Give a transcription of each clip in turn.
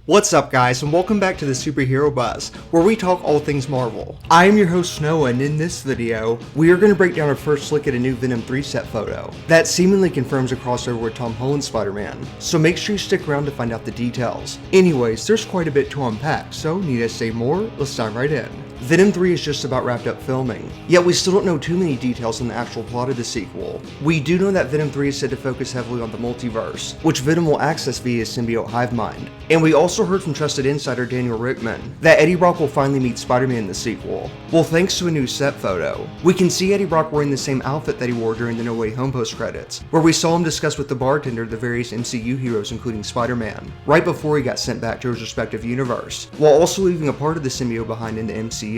What's up guys, and welcome back to the Superhero Buzz, where we talk all things Marvel. I am your host Noah, and in this video, we are going to break down our first look at a new Venom 3 set photo that seemingly confirms a crossover with Tom Holland Spider-Man, so make sure you stick around to find out the details. Anyways, there's quite a bit to unpack, so need I say more? Let's dive right in. Venom 3 is just about wrapped up filming, yet we still don't know too many details on the actual plot of the sequel. We do know that Venom 3 is said to focus heavily on the multiverse, which Venom will access via his symbiote Hivemind, and we also heard from trusted insider Daniel Rickman that Eddie Brock will finally meet Spider-Man in the sequel. Well, thanks to a new set photo, we can see Eddie Brock wearing the same outfit that he wore during the No Way Home post-credits, where we saw him discuss with the bartender the various MCU heroes including Spider-Man, right before he got sent back to his respective universe, while also leaving a part of the symbiote behind in the MCU.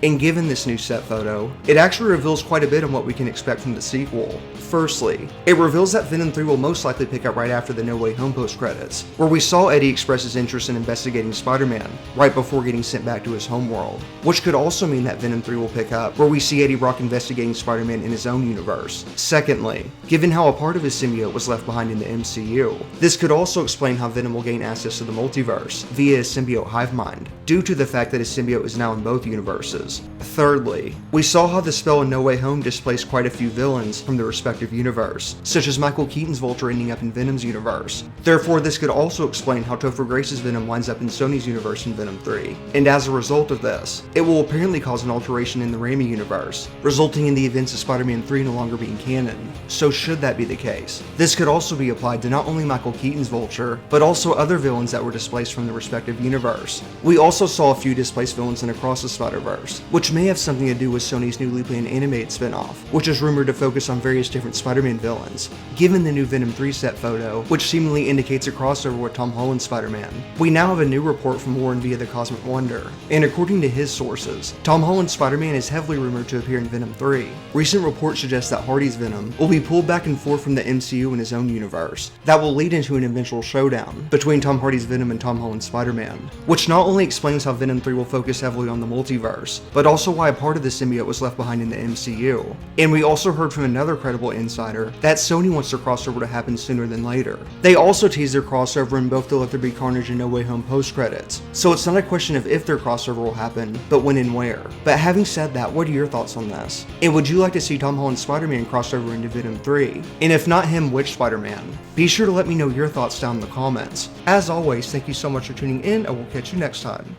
And given this new set photo, it actually reveals quite a bit on what we can expect from the sequel. Firstly, it reveals that Venom 3 will most likely pick up right after the No Way Home post-credits, where we saw Eddie express his interest in investigating Spider-Man right before getting sent back to his homeworld, which could also mean that Venom 3 will pick up where we see Eddie Brock investigating Spider-Man in his own universe. Secondly, given how a part of his symbiote was left behind in the MCU, this could also explain how Venom will gain access to the multiverse via his symbiote Hivemind, due to the fact that his symbiote is now in both universes. Thirdly, we saw how the spell in No Way Home displaced quite a few villains from the respective universe, such as Michael Keaton's Vulture ending up in Venom's universe. Therefore, this could also explain how Topher Grace's Venom winds up in Sony's universe in Venom 3. And as a result of this, it will apparently cause an alteration in the Raimi universe, resulting in the events of Spider-Man 3 no longer being canon. So should that be the case, this could also be applied to not only Michael Keaton's Vulture, but also other villains that were displaced from the respective universe. We also saw a few displaced villains in Across the Spider-Verse, which may have something to do with Sony's newly planned animated spin-off, which is rumored to focus on various different Spider-Man villains. Given the new Venom 3 set photo, which seemingly indicates a crossover with Tom Holland Spider-Man, we now have a new report from Warren via the Cosmic Wonder, and according to his sources, Tom Holland Spider-Man is heavily rumored to appear in Venom 3. Recent reports suggest that Hardy's Venom will be pulled back and forth from the MCU in his own universe. That will lead into an eventual showdown between Tom Hardy's Venom and Tom Holland Spider-Man, which not only explains how Venom 3 will focus heavily on the multiverse, but also why a part of the symbiote was left behind in the MCU. And we also heard from another credible insider that Sony wants their crossover to happen sooner than later. They also teased their crossover in both the Let There Be Carnage and No Way Home post-credits, so it's not a question of if their crossover will happen, but when and where. But having said that, what are your thoughts on this? And would you like to see Tom Holland Spider-Man crossover into Venom 3? And if not him, which Spider-Man? Be sure to let me know your thoughts down in the comments. As always, thank you so much for tuning in, and we'll catch you next time.